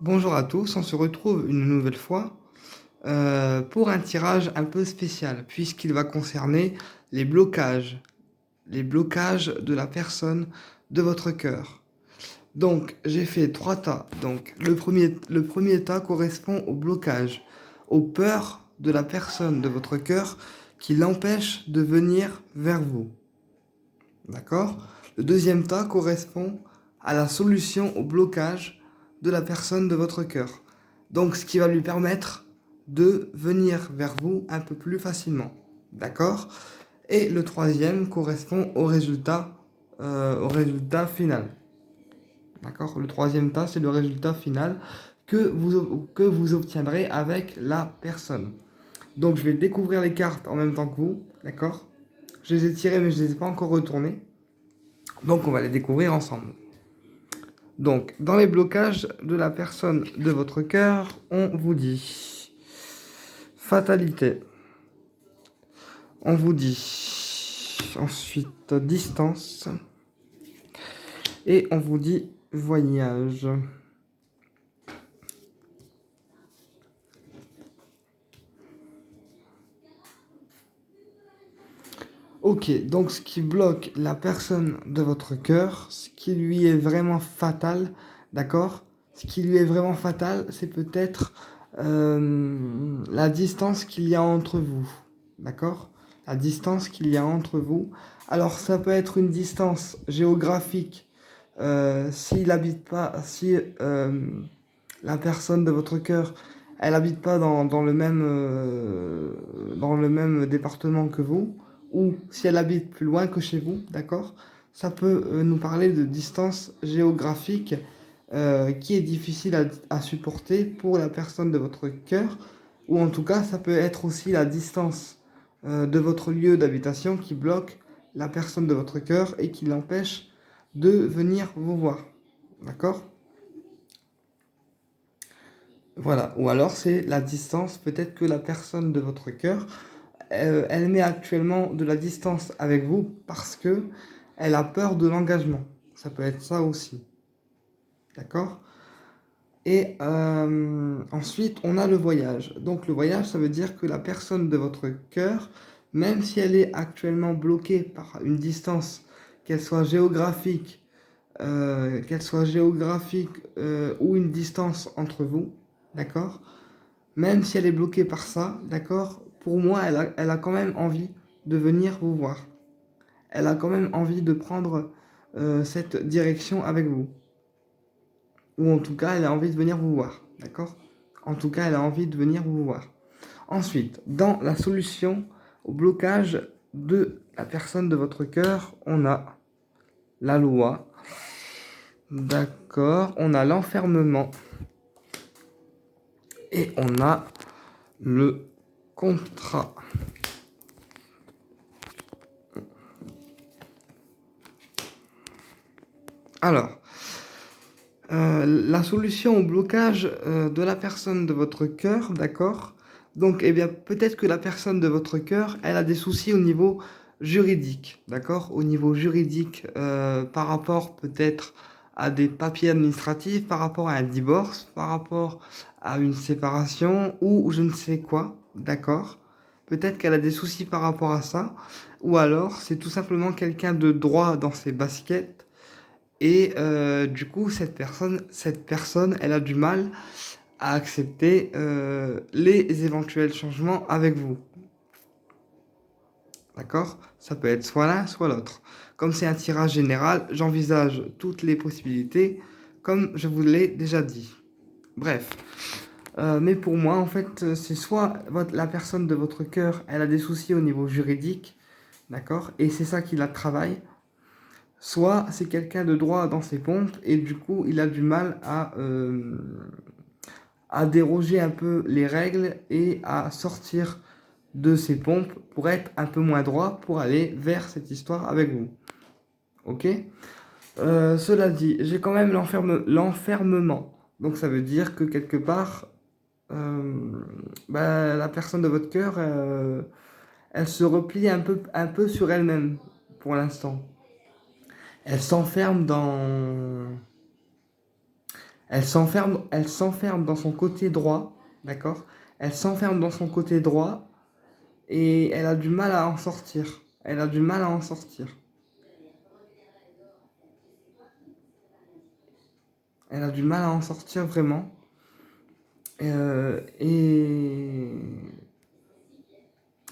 Bonjour à tous, on se retrouve une nouvelle fois pour un tirage un peu spécial puisqu'il va concerner les blocages, les blocages de la personne de votre cœur. Donc j'ai fait trois tas. Donc le premier tas correspond au blocage, aux peurs de la personne de votre cœur qui l'empêche de venir vers vous. D'accord? Le deuxième tas correspond à la solution au blocage de la personne de votre cœur. Donc, ce qui va lui permettre de venir vers vous un peu plus facilement. D'accord? Et le troisième correspond au résultat final. D'accord? Le troisième tas, c'est le résultat final que vous obtiendrez avec la personne. Donc, je vais découvrir les cartes en même temps que vous. D'accord? Je les ai tirées, mais je ne les ai pas encore retournées. Donc, on va les découvrir ensemble. Donc, dans les blocages de la personne de votre cœur, on vous dit fatalité. On vous dit ensuite distance. Et on vous dit voyage. Ok, donc ce qui bloque la personne de votre cœur, ce qui lui est vraiment fatal, d'accord? Ce qui lui est vraiment fatal, c'est peut-être la distance qu'il y a entre vous, d'accord? La distance qu'il y a entre vous. Alors ça peut être une distance géographique, s'il habite pas, si la personne de votre cœur, elle habite pas dans le même département que vous, ou si elle habite plus loin que chez vous, d'accord? Ça peut nous parler de distance géographique qui est difficile à supporter pour la personne de votre cœur, ou en tout cas, ça peut être aussi la distance de votre lieu d'habitation qui bloque la personne de votre cœur et qui l'empêche de venir vous voir, d'accord? Voilà, ou alors c'est la distance, peut-être que la personne de votre cœur, elle met actuellement de la distance avec vous parce que elle a peur de l'engagement. Ça peut être ça aussi, d'accord? Et ensuite, on a le voyage. Donc le voyage, ça veut dire que la personne de votre cœur, même si elle est actuellement bloquée par une distance, qu'elle soit géographique, ou une distance entre vous, d'accord? Même si elle est bloquée par ça, d'accord? Pour moi, elle a quand même envie de venir vous voir. Elle a quand même envie de prendre cette direction avec vous. Ou en tout cas, elle a envie de venir vous voir, d'accord? En tout cas, elle a envie de venir vous voir. Ensuite, dans la solution au blocage de la personne de votre cœur, on a la loi, d'accord? On a l'enfermement et on a le contrat. Alors, la solution au blocage de la personne de votre cœur, d'accord? Donc, eh bien, peut-être que la personne de votre cœur, elle a des soucis au niveau juridique, d'accord? Au niveau juridique, par rapport peut-être à des papiers administratifs, par rapport à un divorce, par rapport à une séparation ou je ne sais quoi, d'accord? Peut-être qu'elle a des soucis par rapport à ça, ou alors c'est tout simplement quelqu'un de droit dans ses baskets et du coup, cette personne, elle a du mal à accepter les éventuels changements avec vous. D'accord? Ça peut être soit l'un, soit l'autre. Comme c'est un tirage général, j'envisage toutes les possibilités, comme je vous l'ai déjà dit. Bref. Mais pour moi, en fait, c'est soit la personne de votre cœur, elle a des soucis au niveau juridique, d'accord? Et c'est ça qui la travaille. Soit c'est quelqu'un de droit dans ses pompes et du coup il a du mal à déroger un peu les règles et à sortir de ses pompes pour être un peu moins droit pour aller vers cette histoire avec vous. Ok? Cela dit, j'ai quand même l'enfermement. Donc ça veut dire que quelque part, la personne de votre cœur, elle se replie un peu sur elle-même pour l'instant. Elle s'enferme Elle s'enferme dans son côté droit, d'accord? Elle s'enferme dans son côté droit et elle a du mal à en sortir. Elle a du mal à en sortir. Elle a du mal à en sortir vraiment. Et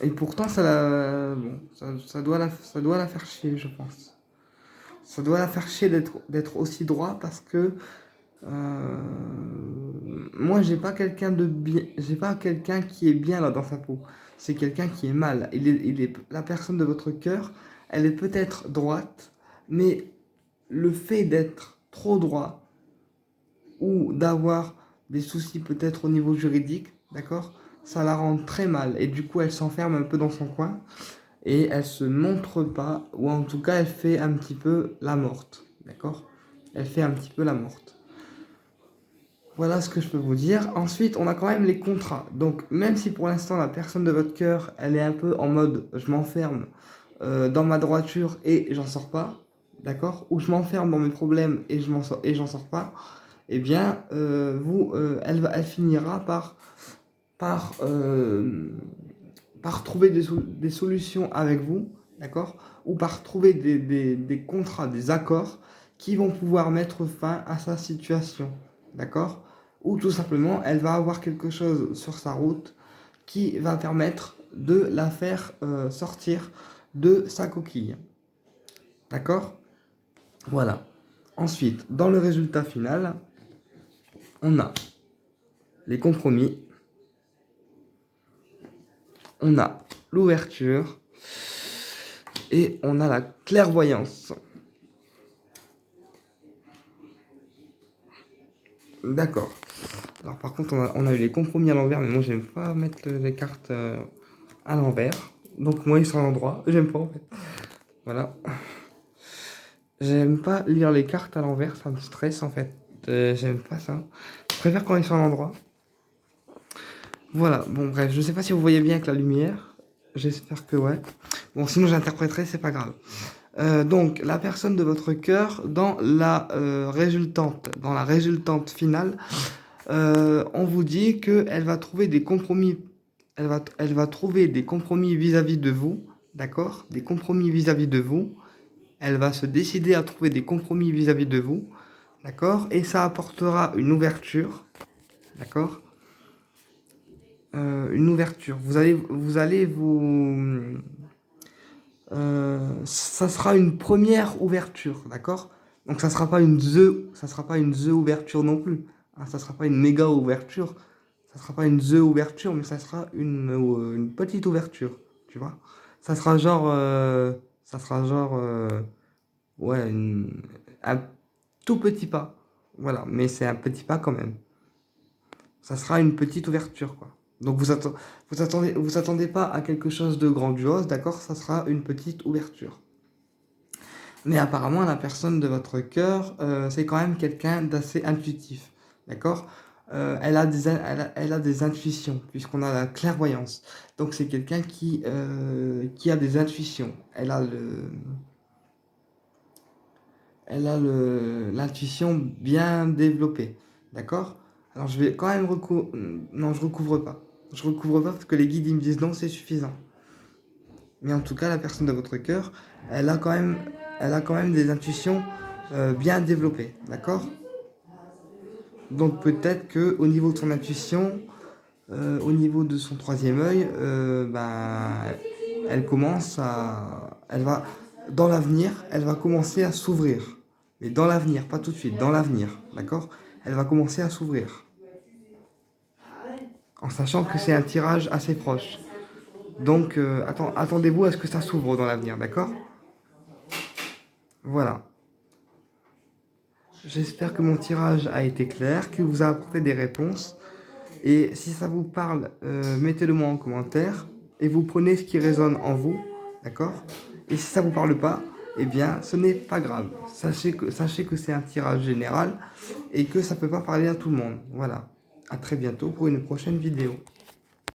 et pourtant, bon, ça doit la faire chier, je pense. Ça doit la faire chier d'être aussi droit parce que euh, moi, j'ai pas quelqu'un qui est bien là dans sa peau. C'est quelqu'un qui est mal. La personne de votre cœur, elle est peut-être droite, mais le fait d'être trop droit ou d'avoir des soucis peut-être au niveau juridique, d'accord, ça la rend très mal et du coup elle s'enferme un peu dans son coin et elle se montre pas, ou en tout cas elle fait un petit peu la morte, d'accord, elle fait un petit peu la morte. Voilà ce que je peux vous dire. Ensuite, on a quand même les contrats. Donc, même si pour l'instant la personne de votre cœur, elle est un peu en mode je m'enferme dans ma droiture et j'en sors pas, d'accord? Ou je m'enferme dans mes problèmes et j'en sors pas, eh bien, elle finira par, euh, par trouver des solutions avec vous, d'accord? Ou par trouver des contrats, des accords qui vont pouvoir mettre fin à sa situation, d'accord? Ou tout simplement, elle va avoir quelque chose sur sa route qui va permettre de la faire sortir de sa coquille, d'accord? Voilà. Ensuite, dans le résultat final, on a les compromis, on a l'ouverture et on a la clairvoyance. D'accord. Alors par contre, on a eu les compromis à l'envers, mais moi j'aime pas mettre les cartes à l'envers. Donc moi ils sont à l'endroit, j'aime pas en fait. Voilà. J'aime pas lire les cartes à l'envers, ça me stresse en fait. J'aime pas ça. Je préfère quand ils sont à l'endroit. Voilà, bon bref, je sais pas si vous voyez bien avec la lumière. J'espère que ouais. Bon, sinon j'interpréterai, c'est pas grave. Donc, la personne de votre cœur, dans dans la résultante finale, on vous dit qu'elle va trouver des compromis, elle va trouver des compromis vis-à-vis de vous, d'accord? Des compromis vis-à-vis de vous. Elle va se décider à trouver des compromis vis-à-vis de vous, d'accord? Et ça apportera une ouverture, d'accord? Une ouverture. Ça sera une première ouverture, d'accord? Donc ça sera pas une the ouverture non plus. Hein, ça sera pas une méga ouverture. Ça sera pas une the ouverture, mais ça sera une petite ouverture, tu vois? Ça sera genre, ouais, un tout petit pas. Voilà, mais c'est un petit pas quand même. Ça sera une petite ouverture, quoi. Donc vous attendez pas à quelque chose de grandiose, d'accord? Ça sera une petite ouverture. Mais apparemment, la personne de votre cœur, c'est quand même quelqu'un d'assez intuitif, d'accord? Elle a des intuitions, puisqu'on a la clairvoyance. Donc c'est quelqu'un qui a des intuitions. L'intuition bien développée, d'accord? Alors je vais quand même non, je recouvre pas. Je recouvre pas parce que les guides ils me disent non, c'est suffisant. Mais en tout cas, la personne de votre cœur, elle a quand même, elle a quand même des intuitions bien développées, d'accord? Donc peut-être que au niveau de son intuition, au niveau de son troisième œil, elle va, dans l'avenir, elle va commencer à s'ouvrir. Mais dans l'avenir, pas tout de suite, dans l'avenir, d'accord? Elle va commencer à s'ouvrir. En sachant que c'est un tirage assez proche. Donc, attendez-vous à ce que ça s'ouvre dans l'avenir, d'accord? Voilà. J'espère que mon tirage a été clair, qu'il vous a apporté des réponses. Et si ça vous parle, mettez-le moi en commentaire. Et vous prenez ce qui résonne en vous, d'accord? Et si ça vous parle pas, eh bien, ce n'est pas grave. Sachez que c'est un tirage général et que ça peut pas parler à tout le monde. Voilà. À très bientôt pour une prochaine vidéo.